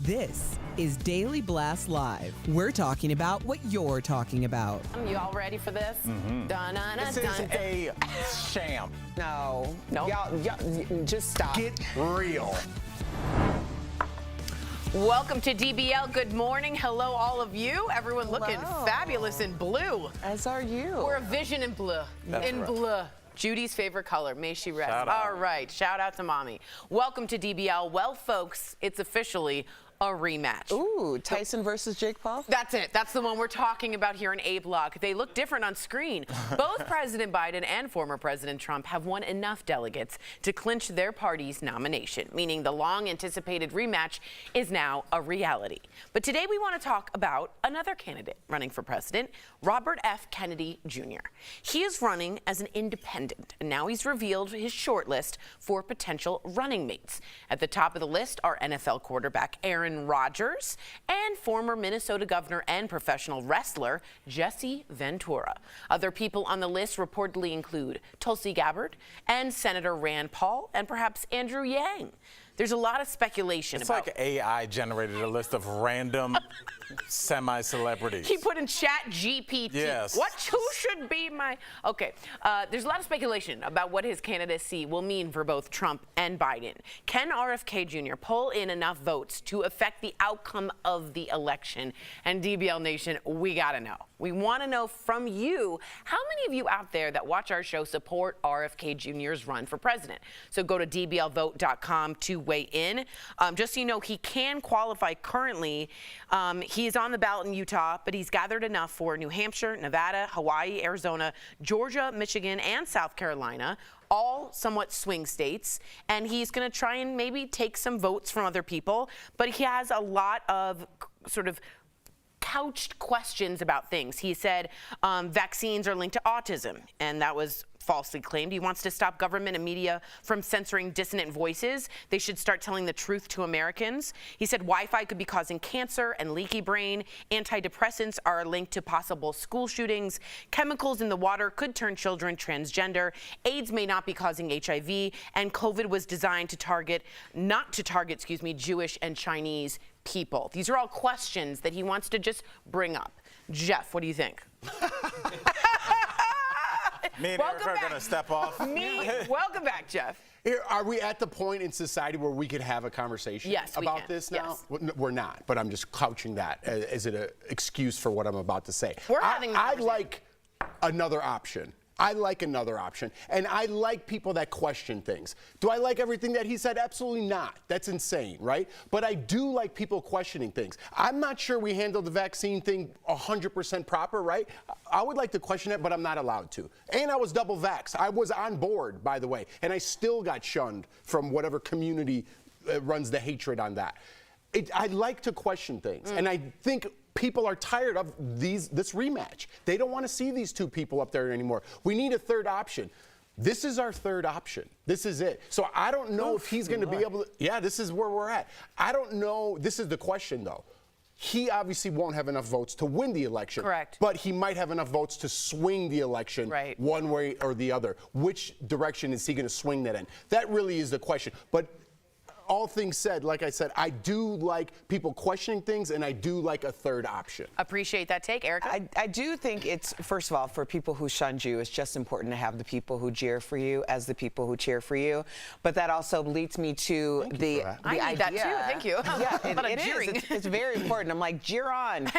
This is Daily Blast Live. We're talking about what you're talking about. You all ready for this? This is a sham. No. Nope. Y'all, just stop. Get real. Welcome to DBL. Good morning. Hello, all of you. Everyone looking fabulous in blue. As are you. Or a vision in blue. Blue. Judy's favorite color. May she rest. Shout out. All right. Shout out to mommy. Welcome to DBL. Well, folks, it's officially a rematch. Ooh, Tyson versus Jake Paul? That's it. That's the one we're talking about here in A Block. They look different on screen. Both President Biden and former President Trump have won enough delegates to clinch their party's nomination, meaning the long-anticipated rematch is now a reality. But today we want to talk about another candidate running for president, Robert F. Kennedy Jr. He is running as an independent, and now he's revealed his shortlist for potential running mates. At the top of the list are NFL quarterback Aaron Rodgers and former Minnesota governor and professional wrestler Jesse Ventura. Other people on the list reportedly include Tulsi Gabbard and Senator Rand Paul and perhaps Andrew Yang. There's a lot of speculation about... It's like AI generated a list of random semi-celebrities. He put in Chat GPT. Yes. Who should be my... Okay. There's a lot of speculation about what his candidacy will mean for both Trump and Biden. Can RFK Jr. pull in enough votes to affect the outcome of the election? And DBL Nation, we got to know. We want to know from you, how many of you out there that watch our show support RFK Jr.'s run for president? So go to dblvote.com to weigh in. Just so you know, he can qualify currently. He is on the ballot in Utah, but he's gathered enough for New Hampshire, Nevada, Hawaii, Arizona, Georgia, Michigan, and South Carolina, all somewhat swing states, and he's going to try and maybe take some votes from other people, but he has a lot of sort of couched questions about things. He said vaccines are linked to autism, and that was falsely claimed. He wants to stop government and media from censoring dissonant voices. They should start telling the truth to Americans. He said Wi-Fi could be causing cancer and leaky brain. Antidepressants are linked to possible school shootings. Chemicals in the water could turn children transgender. AIDS may not be causing HIV, and COVID was designed to not to target, Jewish and Chinese people. These are all questions that he wants to just bring up. Jeff, what do you think? Me and Eric are going to step off. Welcome back, Jeff. Are we at the point in society where we could have a conversation about this now? Yes. We're not, but I'm just couching that as an excuse for what I'm about to say. We're having I like another option. I like another option, and I like people that question things. Do I like everything that he said? Absolutely not. That's insane, right? But I do like people questioning things. I'm not sure we handled the vaccine thing 100% proper, right? I would like to question it, but I'm not allowed to. And I was double vaxxed. I was on board, by the way, and I still got shunned from whatever community runs the hatred on that. I like to question things, and I think people are tired of this rematch. They don't want to see these two people up there anymore. We need a third option. This is our third option. This is it. So I don't know if he's going to be able to. Yeah, this is where we're at. I don't know. This is the question, though. He obviously won't have enough votes to win the election. Correct. But he might have enough votes to swing the election one way or the other. Which direction is he going to swing that in? That really is the question. But all things said, like I said, I do like people questioning things, and I do like a third option. Appreciate that take, Erica. I do think it's, first of all, for people who shunned you, it's just important to have the people who jeer for you as the people who cheer for you. But that also leads me to the idea. I need that too. Thank you. Yeah, it is. It's very important. I'm like, jeer on.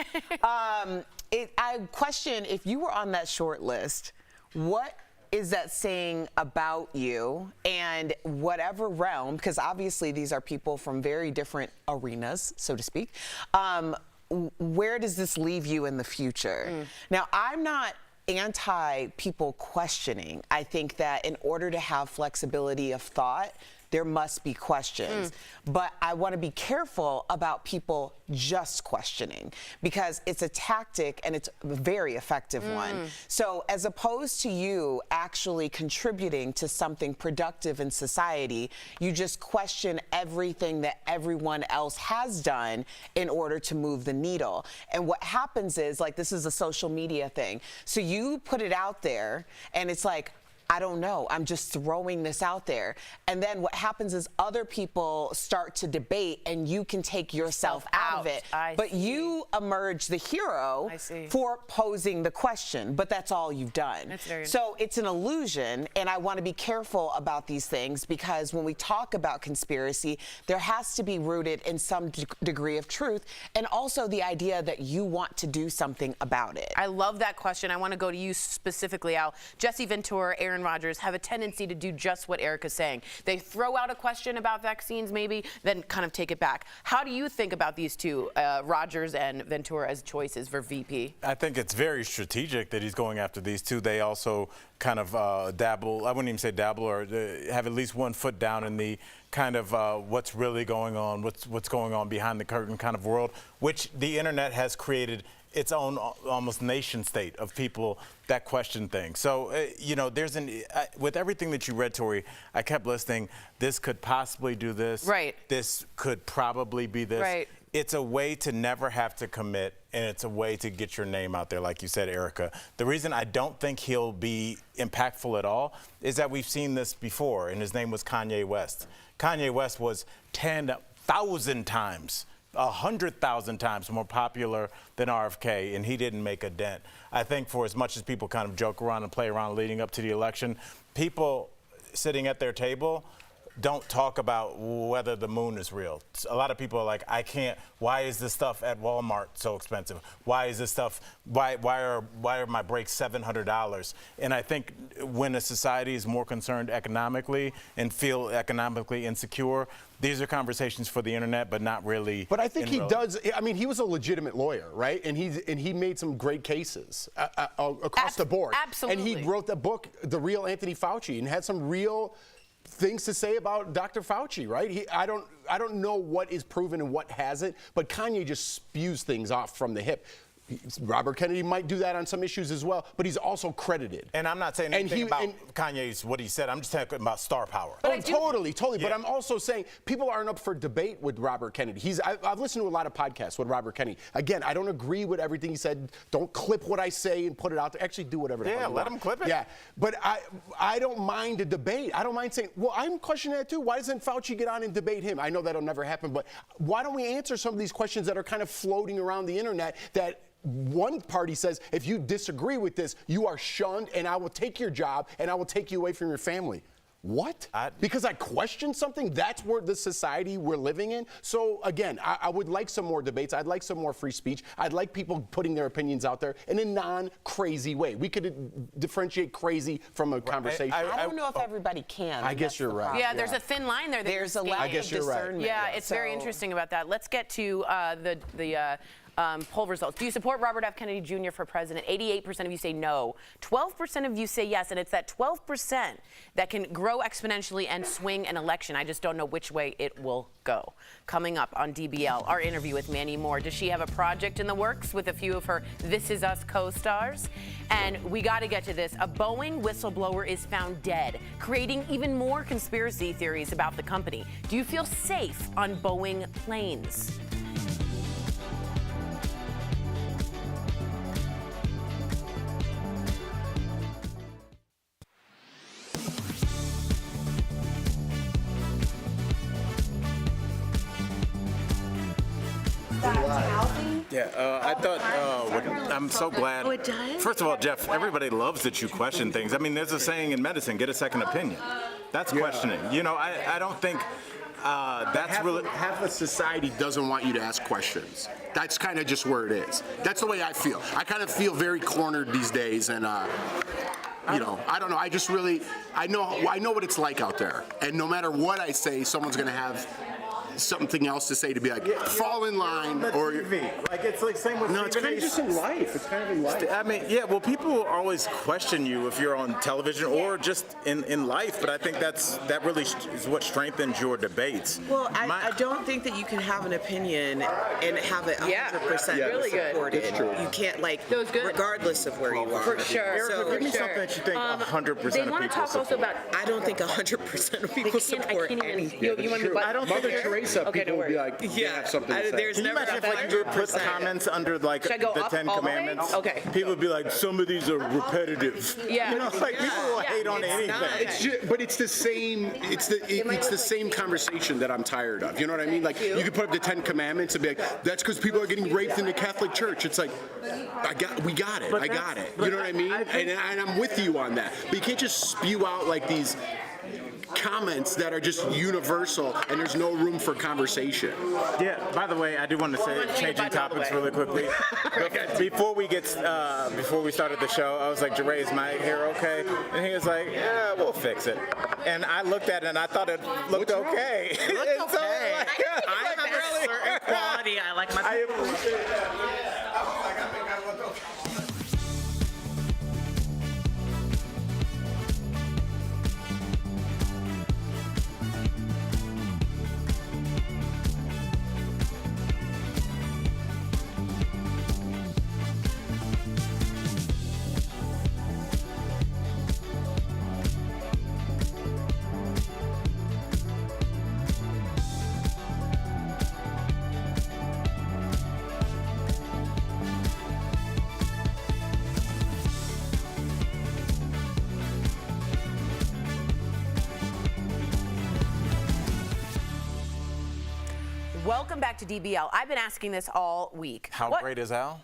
I question, if you were on that short list, what is that saying about you and whatever realm, because obviously these are people from very different arenas, so to speak. Where does this leave you in the future? Now, I'm not anti people questioning. I think that in order to have flexibility of thought, there must be questions. But I want to be careful about people just questioning, because it's a tactic and it's a very effective one. So as opposed to you actually contributing to something productive in society, you just question everything that everyone else has done in order to move the needle. And what happens is, like, this is a social media thing. So you put it out there and it's like, I don't know. I'm just throwing this out there. And then what happens is other people start to debate and you can take yourself out of it. But you emerge the hero for posing the question. But that's all you've done. So it's an illusion. And I want to be careful about these things because when we talk about conspiracy, there has to be rooted in some degree of truth. And also the idea that you want to do something about it. I love that question. I want to go to you specifically, Al. Jesse Ventura, Aaron Rodgers have a tendency to do just what Erica's saying. They throw out a question about vaccines maybe, then kind of take it back. How do you think about these two, Rodgers and Ventura, as choices for VP? I think it's very strategic that he's going after these two. They also kind of dabble, I wouldn't even say dabble, or have at least one foot down in the kind of what's really going on, what's going on behind the curtain kind of world, which the internet has created its own almost nation state of people that question things. So, you know, there's with everything that you read, Tori, I kept listening. This could possibly do this. Right. This could probably be this. Right. It's a way to never have to commit, and it's a way to get your name out there, like you said, Erica. The reason I don't think he'll be impactful at all is that we've seen this before, and his name was Kanye West. Kanye West was 10,000 times 100,000 times more popular than RFK, and he didn't make a dent. I think for as much as people kind of joke around and play around leading up to the election, people sitting at their table don't talk about whether the moon is real. A lot of people are like, I can't, why is this stuff at Walmart so expensive? Why is this stuff, why are my brakes $700? And I think when a society is more concerned economically and feel economically insecure, these are conversations for the internet, but not really. But I think he does. I mean, he was a legitimate lawyer, right? And he made some great cases across the board. Absolutely. And he wrote the book, The Real Anthony Fauci, and had some real things to say about Dr. Fauci, right? I don't know what is proven and what hasn't, but Kanye just spews things off from the hip. Robert Kennedy might do that on some issues as well, but he's also credited. And I'm not saying anything about Kanye's, what he said. I'm just talking about star power. Oh, totally. Yeah. But I'm also saying people aren't up for debate with Robert Kennedy. I've listened to a lot of podcasts with Robert Kennedy. Again, I don't agree with everything he said. Don't clip what I say and put it out there. Actually, do whatever the hell you want. Let him clip it. Yeah, but I don't mind a debate. I don't mind saying, well, I'm questioning that too. Why doesn't Fauci get on and debate him? I know that'll never happen, but why don't we answer some of these questions that are kind of floating around the internet that one party says, if you disagree with this, you are shunned, and I will take your job, and I will take you away from your family. What? Because I question something? That's where the society we're living in? So, again, I would like some more debates. I'd like some more free speech. I'd like people putting their opinions out there in a non-crazy way. We could differentiate crazy from a conversation. I don't know if everybody can. I guess you're right. Yeah, there's a thin line there. There's a lack of discernment. Yeah, it's very interesting about that. Let's get to the poll results. Do you support Robert F. Kennedy Jr. for president? 88% of you say no. 12% of you say yes, and it's that 12% that can grow exponentially and swing an election. I just don't know which way it will go. Coming up on DBL, our interview with Mandy Moore. Does she have a project in the works with a few of her This Is Us co-stars? And we got to get to this. A Boeing whistleblower is found dead, creating even more conspiracy theories about the company. Do you feel safe on Boeing planes? Yeah, I thought, I'm so glad. Oh, it does? First of all, Jeff, everybody loves that you question things. I mean, there's a saying in medicine, get a second opinion. That's questioning. You know, I don't think that's really. Half of society doesn't want you to ask questions. That's kind of just where it is. That's the way I feel. I kind of feel very cornered these days, and you know, I don't know. I just really, I know what it's like out there, and no matter what I say, someone's going to have something else to say to be like, fall in line, or TV. Like it's like same with no, it's kind of just in life. It's kind of in life. I mean, yeah. Well, people always question you if you're on television or just in life, but I think that really is what strengthens your debates. Well, I don't think that you can have an opinion and have it 100% really supported. It's true. You can't regardless of where you are. For sure. So, give me something that you think 100% of people talk support. also about. I don't think 100% of people support anything. I don't think brace up, Okay, people don't will be worry. like, they have something to say. There's Can you never imagine a if like better you put comments under like Should I go the up 10 all the way? commandments? Okay. People would be like, some of these are repetitive. Yeah. You know, like people will hate on it's anything. not. But it's the same. It's the same conversation that I'm tired of. You know what I mean? Like you could put up the 10 Commandments and be like, "That's because people are getting raped in the Catholic Church." It's like, we got it. I got it. You know what I mean? And I'm with you on that. But you can't just spew out like these comments that are just universal and there's no room for conversation. Yeah, by the way, I do want to say, changing topics really quickly. Before we started the show, I was like, Jeray, is my hair okay? And he was like, yeah, we'll fix it. And I looked at it and I thought it looked okay. It looked okay. I have a certain quality. I like my. I appreciate that. Welcome back to DBL. I've been asking this all week. How great is Al?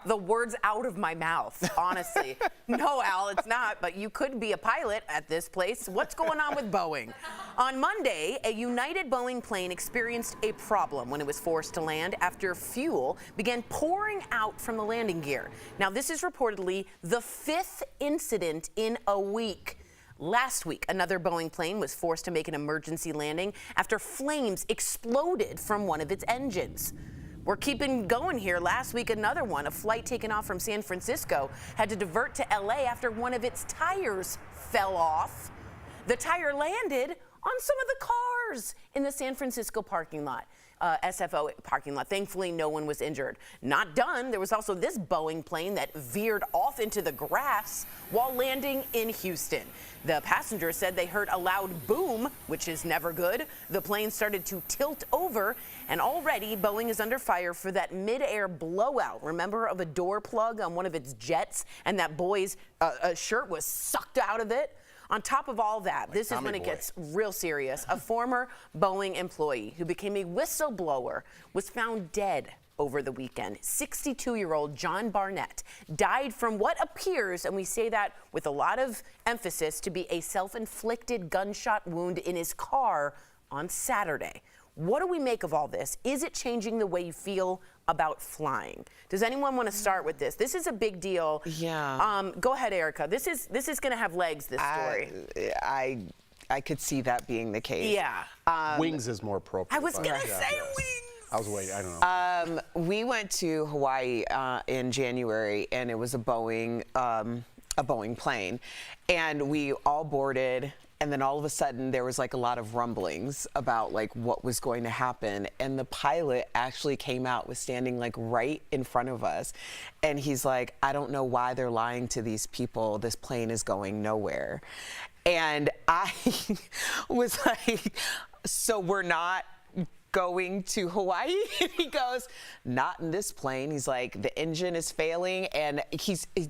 The words out of my mouth, honestly. No, Al, it's not, but you could be a pilot at this place. What's going on with Boeing? On Monday, a United Boeing plane experienced a problem when it was forced to land after fuel began pouring out from the landing gear. Now, this is reportedly the 5th incident in a week. Last week, another Boeing plane was forced to make an emergency landing after flames exploded from one of its engines. We're keeping going here. Last week, another one, a flight taken off from San Francisco, had to divert to LA after one of its tires fell off. The tire landed on some of the cars in the San Francisco parking lot. SFO parking lot. Thankfully, no one was injured. Not done. There was also this Boeing plane that veered off into the grass while landing in Houston. The passengers said they heard a loud boom, which is never good. The plane started to tilt over, and already Boeing is under fire for that mid-air blowout. Remember, of a door plug on one of its jets, and that boy's shirt was sucked out of it? On top of all that, this is when it gets real serious. A former Boeing employee who became a whistleblower was found dead over the weekend. 62-year-old John Barnett died from what appears, and we say that with a lot of emphasis, to be a self-inflicted gunshot wound in his car on Saturday. What do we make of all this? Is it changing the way you feel about flying? Does anyone want to start with this? This is a big deal. Yeah. Go ahead, Erica. This is going to have legs, this story. I could see that being the case. Yeah. Wings is more appropriate. I was going to say wings. I was waiting. I don't know. We went to Hawaii in January, and it was a Boeing plane, and we all boarded. And then all of a sudden, there was like a lot of rumblings about like what was going to happen. And the pilot actually came out, was standing like right in front of us. And he's like, I don't know why they're lying to these people. This plane is going nowhere. And I was like, so we're not going to Hawaii? And he goes, not in this plane. He's like, the engine is failing, and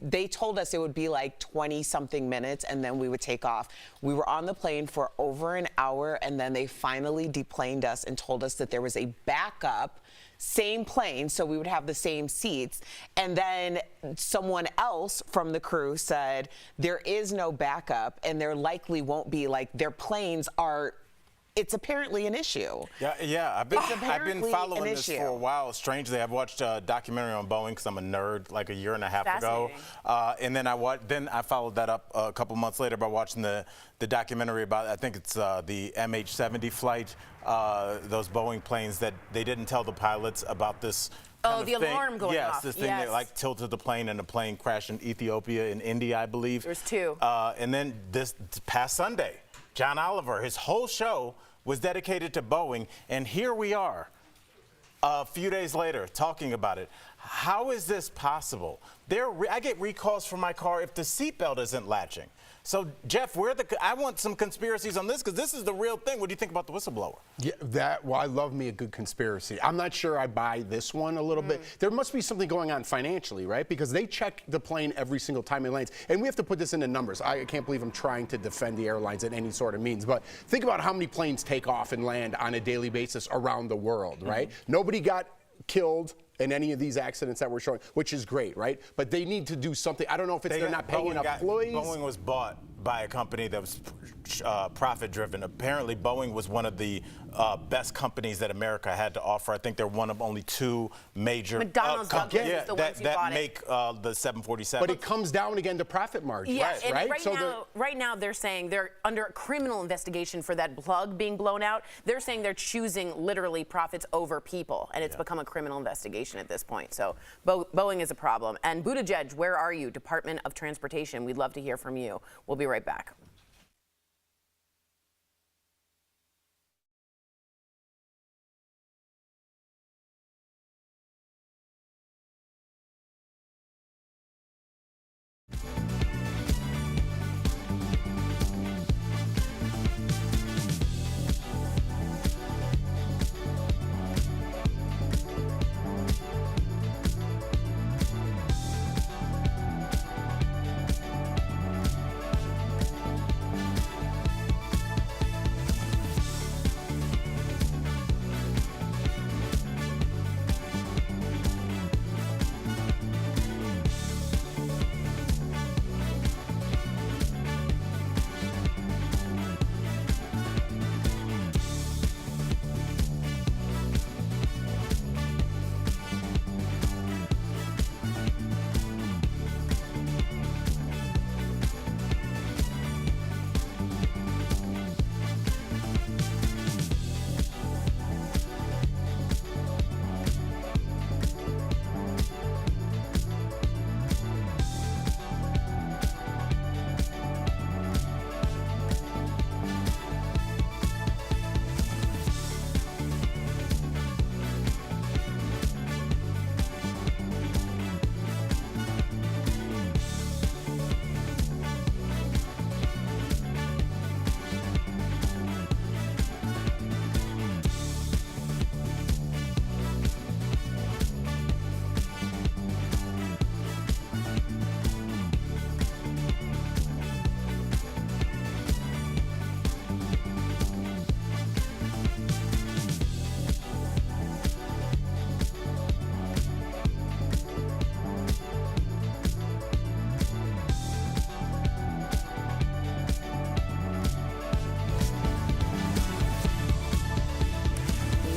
they told us it would be like 20 something minutes and then we would take off. We were on the plane for over an hour, and then they finally deplaned us and told us that there was a backup same plane, so we would have the same seats. And then someone else from the crew said, there is no backup, and there likely won't be. Like, their planes are, it's apparently an issue. Yeah. I've been following this for a while. Strangely, I've watched a documentary on Boeing because I'm a nerd, like a year and a half ago. And then I followed that up a couple months later by watching the documentary about, I think it's the MH70 flight, those Boeing planes that they didn't tell the pilots about this. Oh, the alarm going off. Yes, this thing that like tilted the plane, and the plane crashed in Ethiopia, in India, I believe. There's two. And then this past Sunday, John Oliver, his whole show was dedicated to Boeing, and here we are a few days later talking about it. how is this possible? I get recalls for my car if the seatbelt isn't latching. So, Jeff, I want some conspiracies on this because this is the real thing. What do you think about the whistleblower? Yeah, well, I love me a good conspiracy. I'm not sure I buy this one a little bit. There must be something going on financially, right? Because they check the plane every single time it lands. And we have to put this into numbers. I can't believe I'm trying to defend the airlines in any sort of means. But think about how many planes take off and land on a daily basis around the world, right? Nobody got killed in any of these accidents that we're showing, which is great, right? But they need to do something. I don't know if they're not paying enough employees. Boeing was bought by a company that was profit-driven. Apparently, Boeing was one of the best companies that America had to offer. I think they're one of only 2 major McDonald's companies that make the 747. But it comes down again to profit margins, and right? Right now they're saying they're under a criminal investigation for that plug being blown out. They're saying they're choosing literally profits over people, and it's become a criminal investigation at this point. So Boeing is a problem. And Buttigieg, where are you? Department of Transportation. We'd love to hear from you. We'll be right back.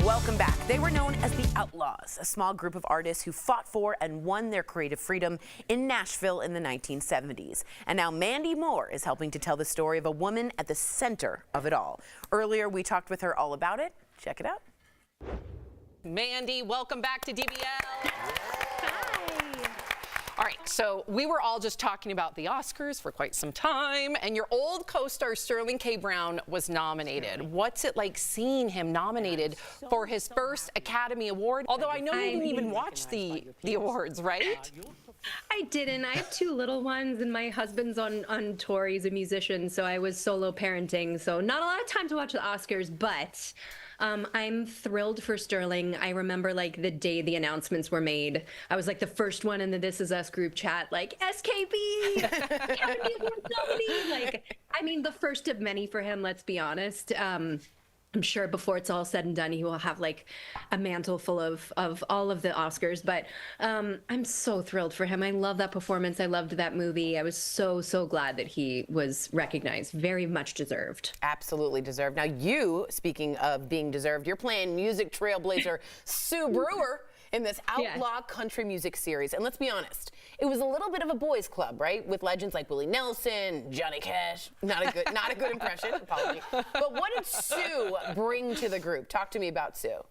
Welcome back. They were known as the Outlaws, a small group of artists who fought for and won their creative freedom in Nashville in the 1970s. And now Mandy Moore is helping to tell the story of a woman at the center of it all. Earlier, we talked with her all about it. Check it out. Mandy, welcome back to DBL. All right, so we were all just talking about the Oscars for quite some time, and your old co-star Sterling K. Brown was nominated. What's it like seeing him nominated for his first Academy Award? Although I know you didn't even watch the awards, right? I didn't. I have 2 little ones, and my husband's on tour. He's a musician, so I was solo parenting, so not a lot of time to watch the Oscars, but I'm thrilled for Sterling. I remember like the day the announcements were made. I was like the first one in the This Is Us group chat, like SKB, Academy Award nominee. Like, I mean, the first of many for him. Let's be honest. I'm sure before it's all said and done, he will have like a mantle full of all of the Oscars. But I'm so thrilled for him. I love that performance. I loved that movie. I was so glad that he was recognized. Very much deserved. Absolutely deserved. Now you, speaking of being deserved, you're playing music trailblazer Sue Brewer in this outlaw country music series. And let's be honest, it was a little bit of a boys' club, right? With legends like Willie Nelson, Johnny Cash. Not a good impression, apology. But what did Sue bring to the group? Talk to me about Sue.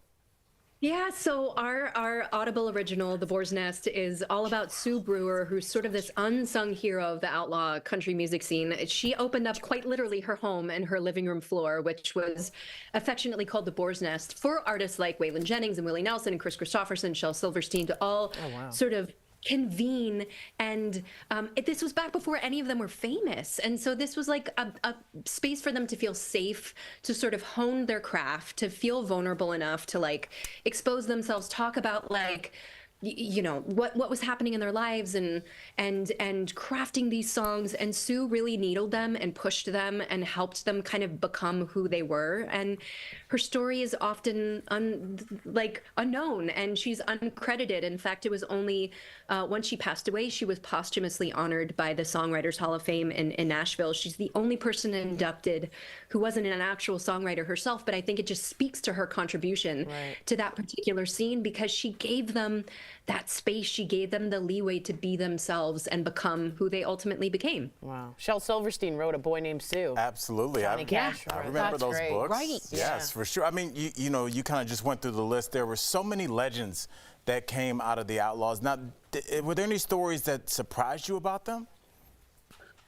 Yeah, so our Audible original, The Boar's Nest, is all about Sue Brewer, who's sort of this unsung hero of the outlaw country music scene. She opened up quite literally her home and her living room floor, which was affectionately called The Boar's Nest, for artists like Waylon Jennings and Willie Nelson and Chris Christopherson, Shel Silverstein, to all sort of convene. And this was back before any of them were famous, and so this was like a space for them to feel safe, to sort of hone their craft, to feel vulnerable enough to like expose themselves, talk about like you know what was happening in their lives, and crafting these songs. And Sue really needled them and pushed them and helped them kind of become who they were. And her story is often unknown, and she's uncredited. In fact, it was only once she passed away, she was posthumously honored by the Songwriters Hall of Fame in Nashville. She's the only person inducted who wasn't an actual songwriter herself, but I think it just speaks to her contribution to that particular scene, because she gave them that space. She gave them the leeway to be themselves and become who they ultimately became. Wow. Shel Silverstein wrote A Boy Named Sue. Absolutely. Johnny Cash. I remember those books. Right. Yes, for sure. I mean, you know, you kind of just went through the list. There were so many legends that came out of the Outlaws. Now, were there any stories that surprised you about them?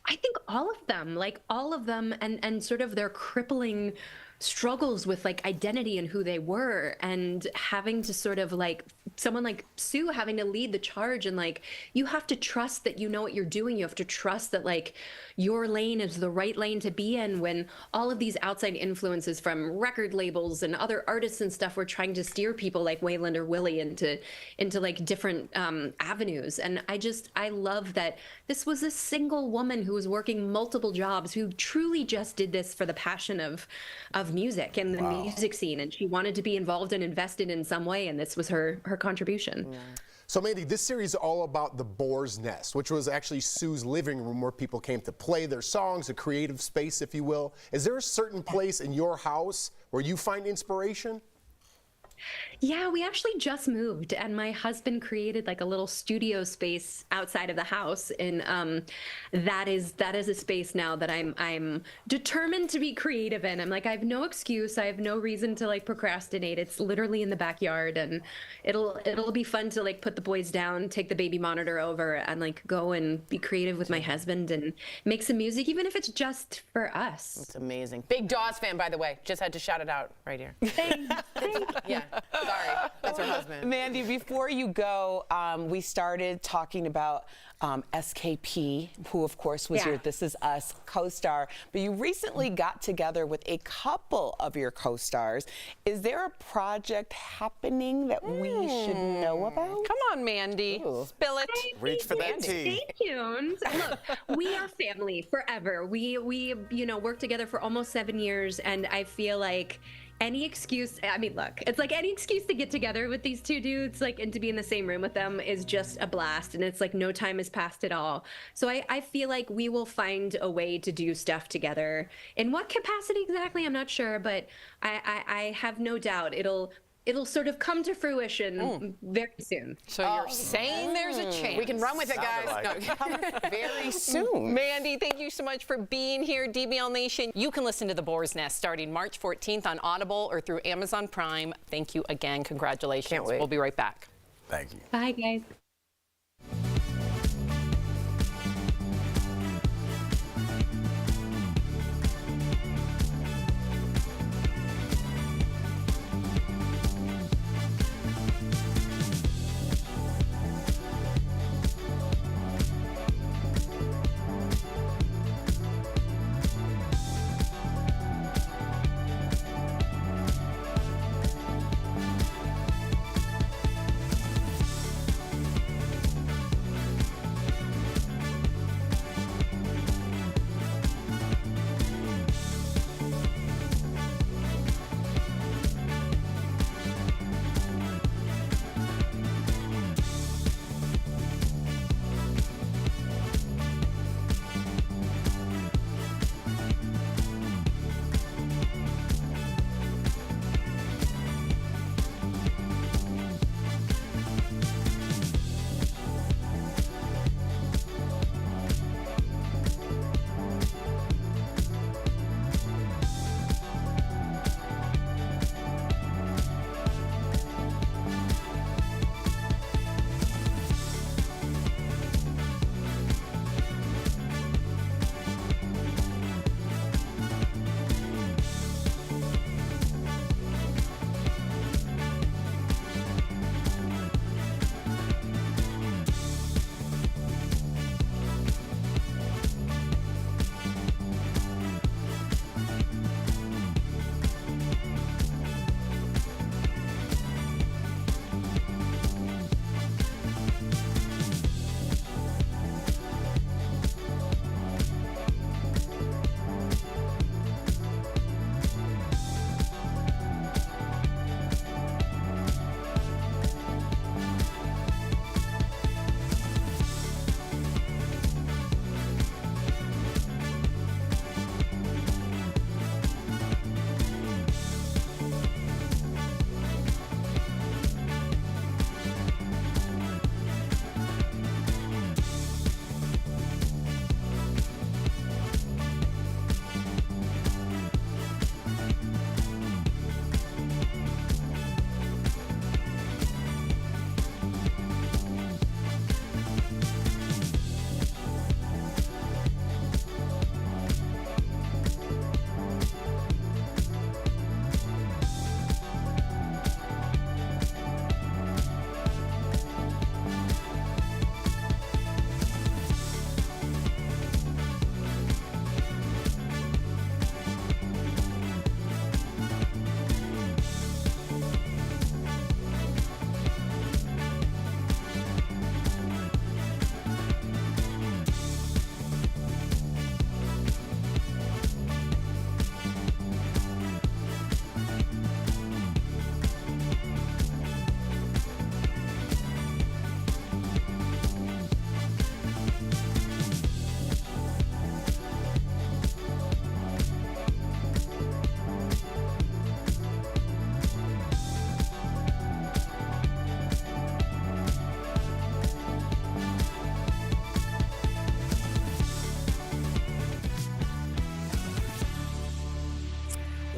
I think all of them, and sort of their crippling struggles with like identity and who they were, and having to sort of like someone like Sue having to lead the charge, and like you have to trust that you know what you're doing. You have to trust that like your lane is the right lane to be in, when all of these outside influences from record labels and other artists and stuff were trying to steer people like Waylon or Willie into like different avenues. And I love that this was a single woman who was working multiple jobs, who truly just did this for the passion of music and the music scene, and she wanted to be involved and invested in some way, and this was her contribution. Yeah. So Mandy, this series is all about the Boar's Nest, which was actually Sue's living room where people came to play their songs, a creative space, if you will. Is there a certain place in your house where you find inspiration? Yeah, we actually just moved, and my husband created like a little studio space outside of the house, and that is a space now that I'm determined to be creative in. I'm like, I have no excuse, I have no reason to like procrastinate. It's literally in the backyard, and it'll be fun to like put the boys down, take the baby monitor over, and like go and be creative with my husband and make some music, even if it's just for us. It's amazing. Big Dawes fan, by the way. Just had to shout it out right here. Thanks. Yeah. Sorry, that's her husband. Mandy, before you go, we started talking about SKP, who of course was your This Is Us co-star, but you recently got together with a couple of your co-stars. Is there a project happening that we should know about? Come on, Mandy. Spill it. Reach for that tea. Stay tuned. Look, we are family forever. We worked together for almost 7 years, and I feel like any excuse, I mean, look, it's like any excuse to get together with these two dudes, like, and to be in the same room with them is just a blast. And it's like no time has passed at all. So I feel like we will find a way to do stuff together. In what capacity exactly, I'm not sure, but I have no doubt it'll sort of come to fruition very soon. So you're saying there's a chance. We can run with it, guys. Like very soon. Mandy, thank you so much for being here, DBL Nation. You can listen to The Boar's Nest starting March 14th on Audible or through Amazon Prime. Thank you again. Congratulations. Can't wait. We'll be right back. Thank you. Bye, guys.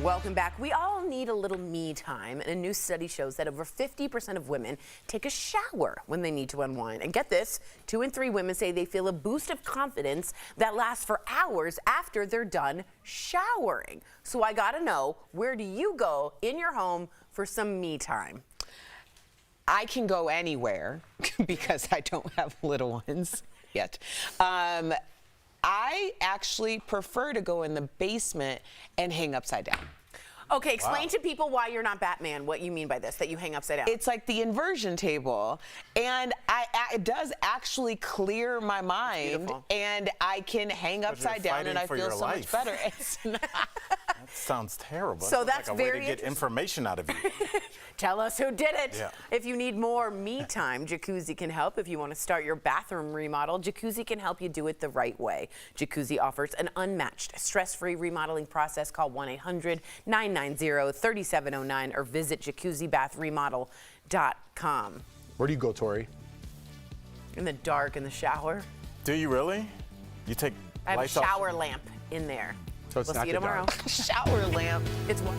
Welcome back. We all need a little me time, and a new study shows that over 50% of women take a shower when they need to unwind. And get this, 2 in 3 women say they feel a boost of confidence that lasts for hours after they're done showering. So I gotta know, where do you go in your home for some me time? I can go anywhere because I don't have little ones yet. I actually prefer to go in the basement and hang upside down. Okay, explain to people why you're not Batman, what you mean by this, that you hang upside down. It's like the inversion table, and it does actually clear my mind, and I can hang upside down, and I feel so much better. It's not. That sounds terrible. So that's that's like a very way to get information out of you. Tell us who did it. Yeah. If you need more me time, Jacuzzi can help. If you want to start your bathroom remodel, Jacuzzi can help you do it the right way. Jacuzzi offers an unmatched, stress-free remodeling process. Call 1-800-990-3709 or visit jacuzzibathremodel.com. Where do you go, Tori? In the dark, in the shower. Do you really? You take I have a lights off? shower lamp in there. So it's We'll not see you the tomorrow. dark. Shower lamp. It's one.